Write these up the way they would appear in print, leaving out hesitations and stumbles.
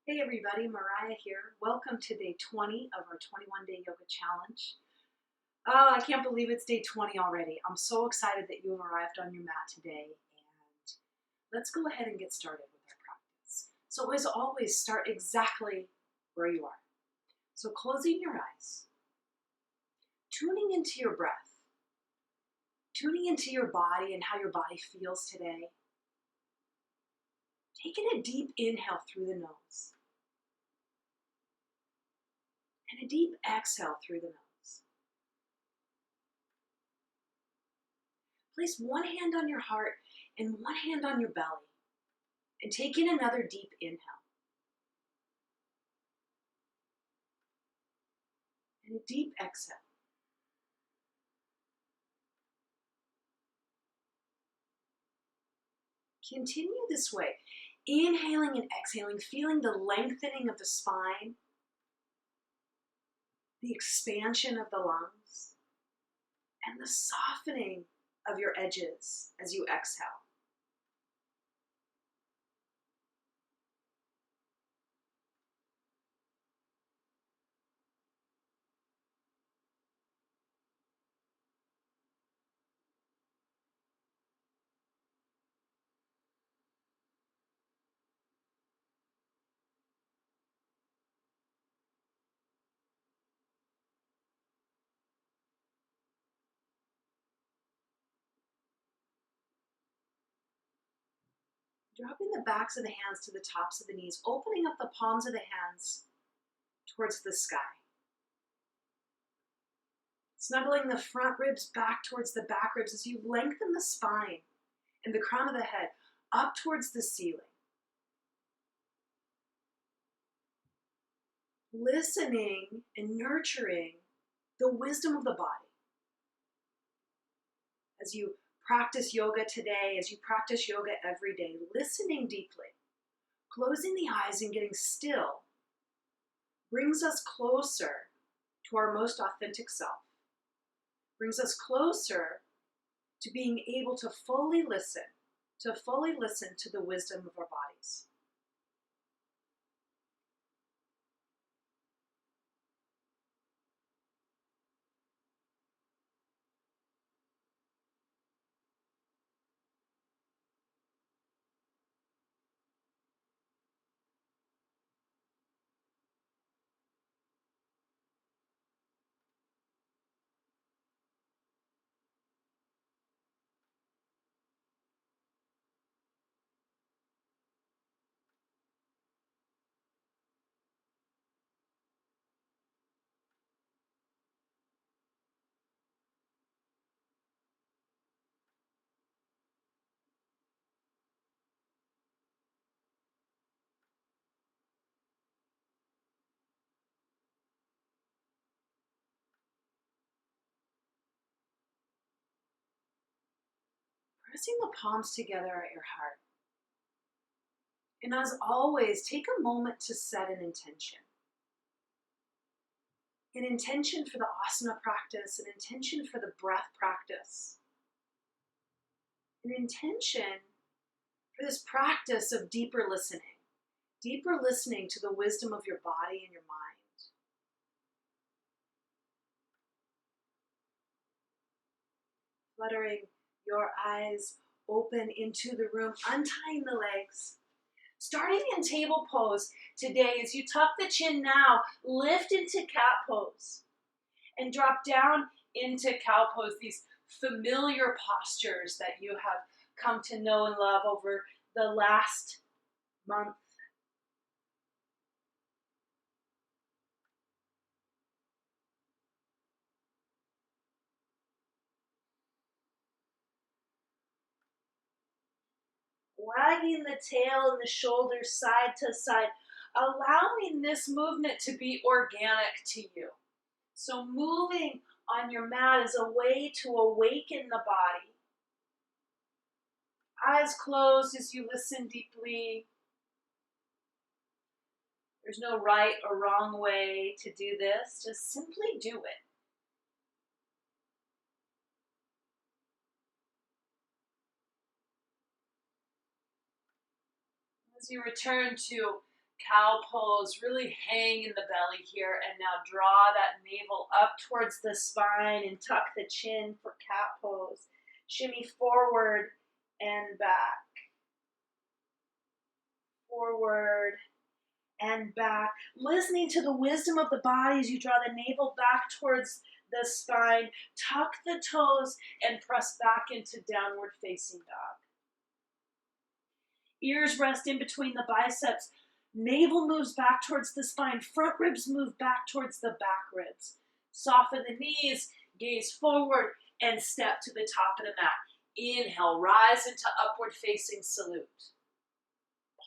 Hey everybody, Mariah here. Welcome to day 20 of our 21-day yoga challenge. Oh, I can't believe it's day 20 already. I'm so excited that you have arrived on your mat today, and let's go ahead and get started with our practice. So as always, start exactly where you are. So closing your eyes, tuning into your breath, tuning into your body and how your body feels today. Taking a deep inhale through the nose and a deep exhale through the nose. Place one hand on your heart and one hand on your belly, and take in another deep inhale and a deep exhale. Continue this way, inhaling and exhaling, feeling the lengthening of the spine, the expansion of the lungs, and the softening of your edges as you exhale. Dropping the backs of the hands to the tops of the knees, opening up the palms of the hands towards the sky. Snuggling the front ribs back towards the back ribs as you lengthen the spine and the crown of the head up towards the ceiling. Listening and nurturing the wisdom of the body. As you practice yoga today, as you practice yoga every day, listening deeply, closing the eyes and getting still brings us closer to our most authentic self, brings us closer to being able to fully listen to the wisdom of our bodies. Pressing the palms together at your heart. And as always, take a moment to set an intention. An intention for the asana practice, an intention for the breath practice, an intention for this practice of deeper listening to the wisdom of your body and your mind. Fluttering your eyes open into the room, untying the legs. Starting in table pose today, as you tuck the chin now, lift into cat pose and drop down into cow pose, these familiar postures that you have come to know and love over the last month. Wagging the tail and the shoulders side to side, allowing this movement to be organic to you. So moving on your mat is a way to awaken the body. Eyes closed as you listen deeply. There's no right or wrong way to do this. Just simply do it. As you return to Cow pose, really hang in the belly here, and now draw that navel up towards the spine and tuck the chin for cat pose. Shimmy forward and back, forward and back. Listening to the wisdom of the body as you draw the navel back towards the spine. Tuck the toes and press back into downward facing dog. Ears rest in between the biceps. Navel moves back towards the spine. Front ribs move back towards the back ribs. Soften the knees, gaze forward, and step to the top of the mat. Inhale, rise into upward facing salute.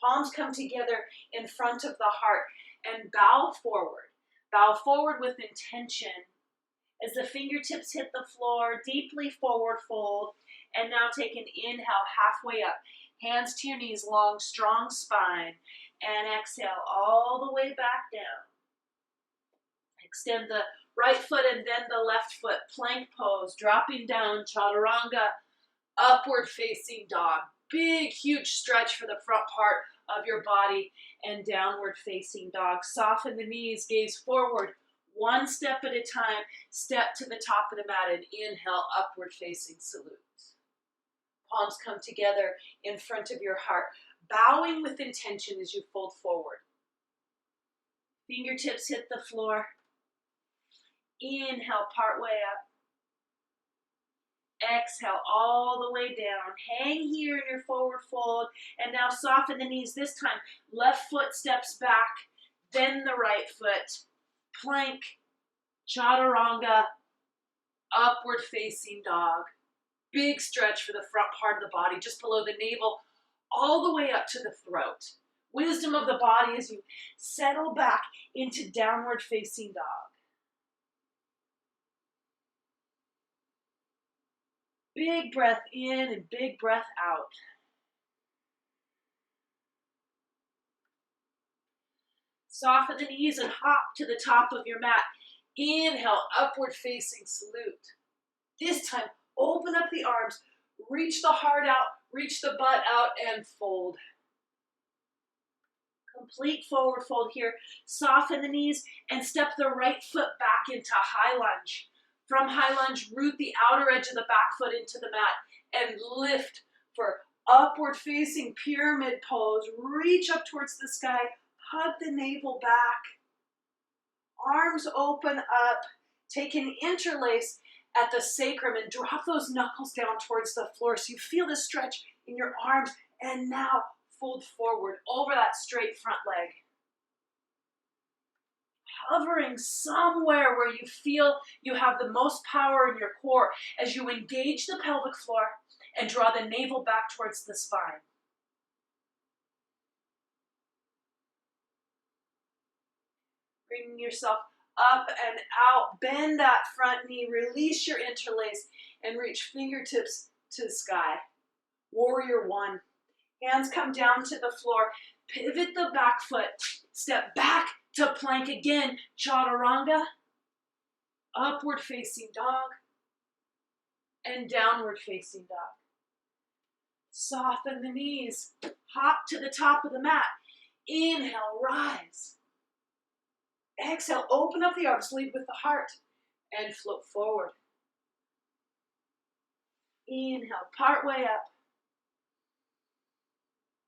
Palms come together in front of the heart and bow forward. Bow forward with intention. As the fingertips hit the floor, deeply forward fold. And now take an inhale halfway up. Hands to your knees, long, strong spine. And exhale all the way back down. Extend the right foot and then the left foot. Plank pose, dropping down, chaturanga, upward facing dog. Big, huge stretch for the front part of your body and downward facing dog. Soften the knees, gaze forward. One step at a time, step to the top of the mat and inhale, upward facing salute. Palms come together in front of your heart, bowing with intention as you fold forward. Fingertips hit the floor. Inhale, part way up. Exhale all the way down. Hang here in your forward fold. And now soften the knees this time. Left foot steps back, then the right foot. Plank, chaturanga, upward facing dog. Big stretch for the front part of the body, just below the navel, all the way up to the throat. Wisdom of the body as you settle back into downward facing dog. Big breath in and big breath out. Soften the knees and hop to the top of your mat. Inhale, upward facing salute. This time, open up the arms, reach the heart out, reach the butt out, and fold. Complete forward fold here. Soften the knees and step the right foot back into high lunge. From high lunge, root the outer edge of the back foot into the mat and lift for upward facing pyramid pose. Reach up towards the sky, hug the navel back. Arms open up. Take an interlace at the sacrum and drop those knuckles down towards the floor so you feel the stretch in your arms. And now fold forward over that straight front leg. Hovering somewhere where you feel you have the most power in your core as you engage the pelvic floor and draw the navel back towards the spine. Bringing yourself up and out. Bend that front knee. Release your interlace and reach fingertips to the sky. Warrior one. Hands come down to the floor. Pivot the back foot. Step back to plank again. Chaturanga. Upward facing dog. And downward facing dog. Soften the knees. Hop to the top of the mat. Inhale, rise. Exhale, open up the arms, lead with the heart, and float forward. Inhale, part way up.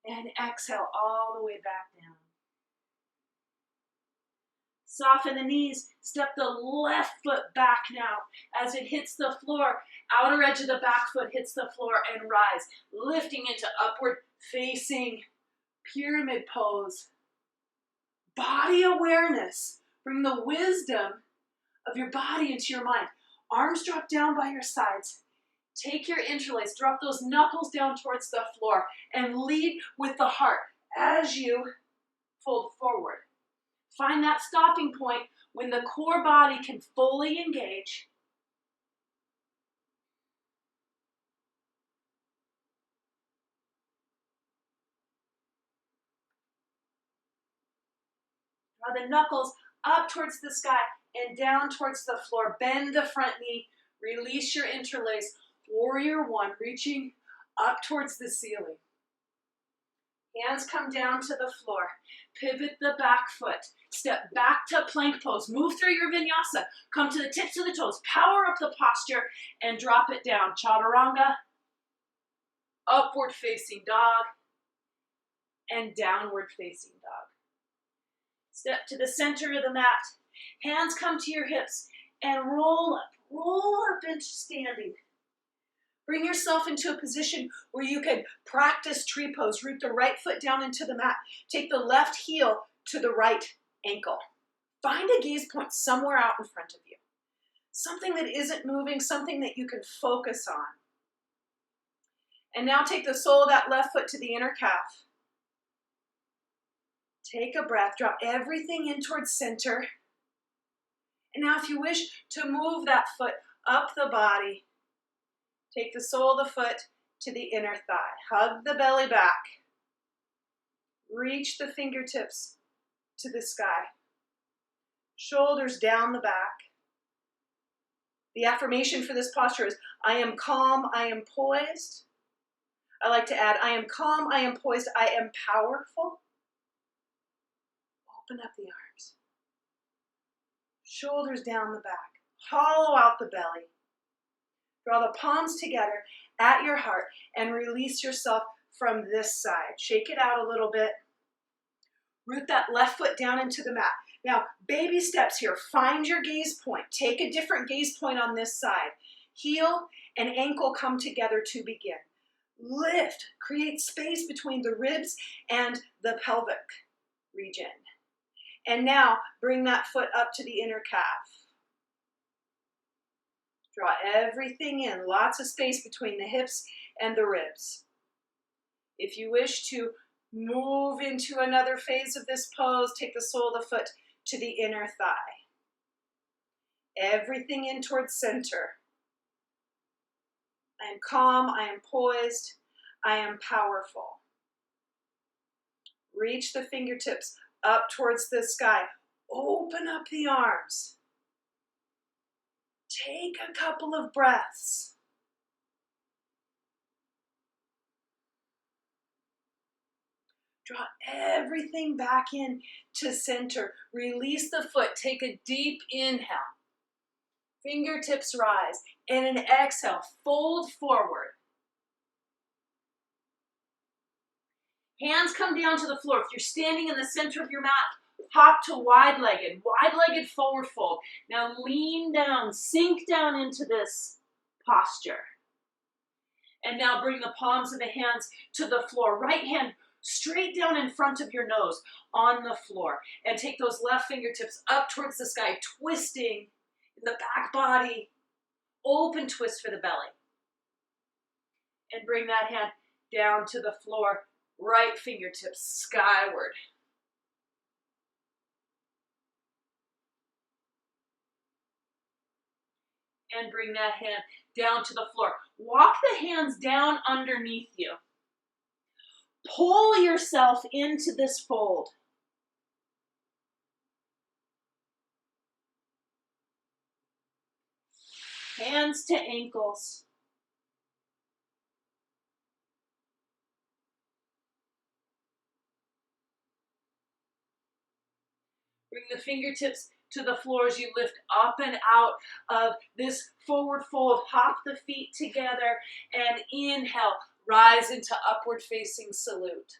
And exhale all the way back down. Soften the knees, step the left foot back now. As it hits the floor, outer edge of the back foot hits the floor and rise. Lifting into upward facing pyramid pose. Body awareness. Bring the wisdom of your body into your mind. Arms drop down by your sides. Take your interlace. Drop those knuckles down towards the floor and lead with the heart as you fold forward. Find that stopping point when the core body can fully engage. Draw the knuckles up towards the sky and down towards the floor. Bend the front knee. Release your interlace. Warrior one, reaching up towards the ceiling. Hands come down to the floor. Pivot the back foot. Step back to plank pose. Move through your vinyasa. Come to the tips of the toes. Power up the posture and drop it down. Chaturanga, upward facing dog, and downward facing dog. Step to the center of the mat. Hands come to your hips and roll up into standing. Bring yourself into a position where you can practice tree pose. Root the right foot down into the mat. Take the left heel to the right ankle. Find a gaze point somewhere out in front of you. Something that isn't moving, something that you can focus on. And now take the sole of that left foot to the inner calf. Take a breath, drop everything in towards center. And now if you wish to move that foot up the body, take the sole of the foot to the inner thigh. Hug the belly back. Reach the fingertips to the sky. Shoulders down the back. The affirmation for this posture is, I am calm, I am poised. I like to add, I am calm, I am poised, I am powerful. Open up the arms. Shoulders down the back. Hollow out the belly. Draw the palms together at your heart and release yourself from this side. Shake it out a little bit. Root that left foot down into the mat. Now, baby steps here. Find your gaze point. Take a different gaze point on this side. Heel and ankle come together to begin. Lift. Create space between the ribs and the pelvic region. And now, bring that foot up to the inner calf. Draw everything in. Lots of space between the hips and the ribs. If you wish to move into another phase of this pose, take the sole of the foot to the inner thigh. Everything in towards center. I am calm, I am poised, I am powerful. Reach the fingertips up towards the sky. Open up the arms. Take a couple of breaths. Draw everything back in to center. Release the foot. Take a deep inhale. Fingertips rise. And an exhale, fold forward. Hands come down to the floor. If you're standing in the center of your mat, hop to wide-legged forward fold. Now lean down, sink down into this posture. And now bring the palms of the hands to the floor. Right hand straight down in front of your nose on the floor. And take those left fingertips up towards the sky, twisting in the back body. Open twist for the belly. And bring that hand down to the floor. Right fingertips skyward. And bring that hand down to the floor. Walk the hands down underneath you. Pull yourself into this fold. Hands to ankles. Bring the fingertips to the floor as you lift up and out of this forward fold. Hop the feet together and inhale. Rise into upward facing salute.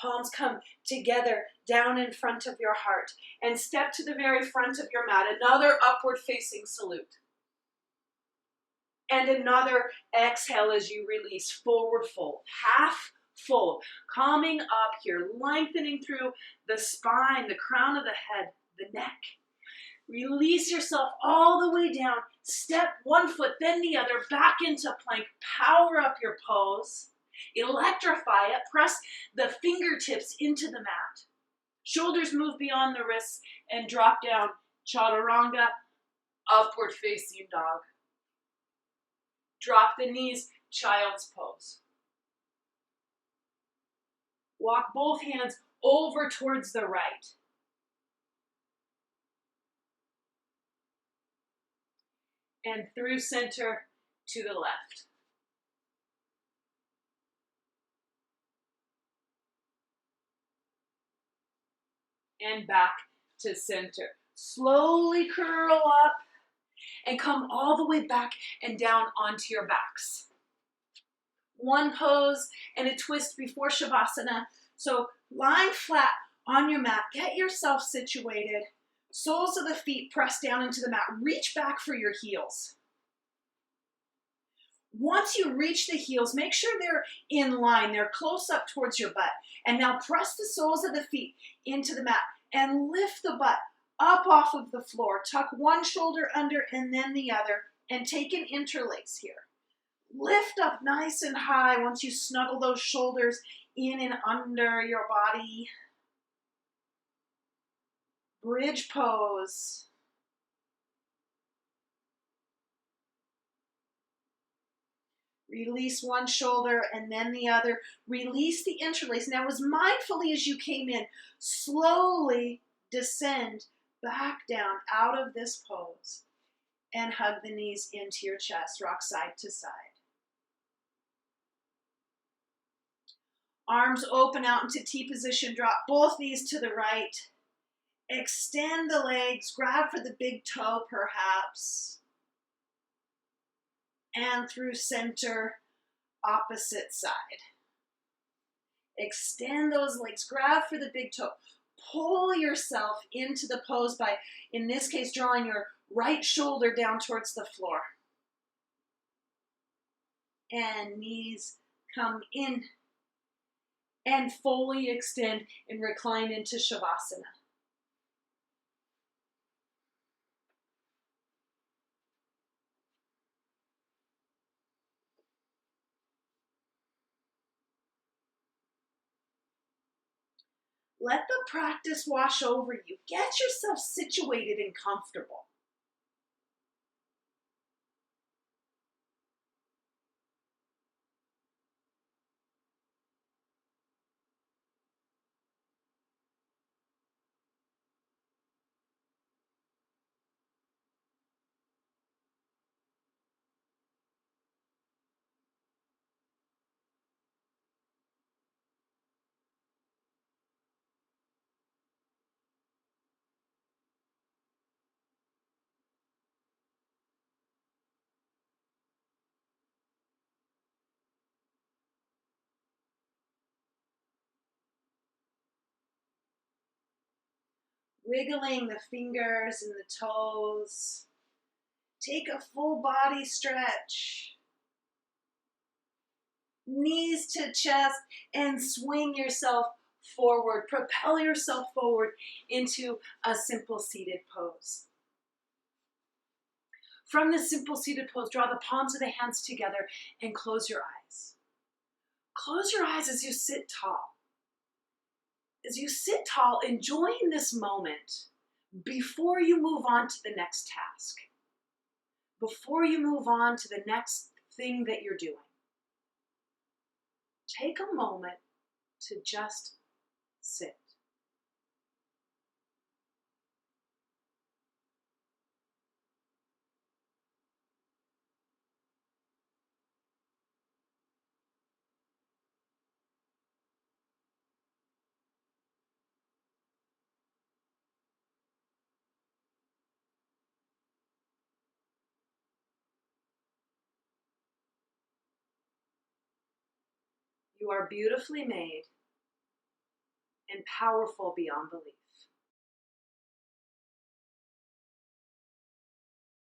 Palms come together down in front of your heart. And step to the very front of your mat. Another upward facing salute. And another exhale as you release. Forward fold. Half fold. Calming up here. Lengthening through the spine, the crown of the head, the neck. Release yourself all the way down. Step one foot, then the other, back into plank. Power up your pose. Electrify it. Press the fingertips into the mat. Shoulders move beyond the wrists and drop down. Chaturanga, upward facing dog. Drop the knees, child's pose. Walk both hands over towards the right. And through center to the left. and back to center. Slowly curl up and come all the way back and down onto your backs. One pose and a twist before Shavasana. So lying flat on your mat, get yourself situated. Soles of the feet press down into the mat. Reach back for your heels. Once you reach the heels, make sure they're in line. They're close up towards your butt. And now press the soles of the feet into the mat and lift the butt up off of the floor. Tuck one shoulder under and then the other and take an interlace here. Lift up nice and high once you snuggle those shoulders in and under your body. Bridge pose. Release one shoulder and then the other. Release the interlace. Now, as mindfully as you came in, slowly descend back down out of this pose and hug the knees into your chest. Rock side to side. Arms open out into T position. Drop both knees to the right. Extend the legs. Grab for the big toe, perhaps. And through center, opposite side. Extend those legs. Grab for the big toe. Pull yourself into the pose by, in this case, drawing your right shoulder down towards the floor. And knees come in. And fully extend and recline into Shavasana. Let the practice wash over you. Get yourself situated and comfortable. Wiggling the fingers and the toes. Take a full body stretch. Knees to chest and swing yourself forward. Propel yourself forward into a simple seated pose. From the simple seated pose, draw the palms of the hands together and close your eyes. Close your eyes as you sit tall. As you sit tall, enjoying this moment before you move on to the next task, before you move on to the next thing that you're doing. Take a moment to just sit. You are beautifully made and powerful beyond belief.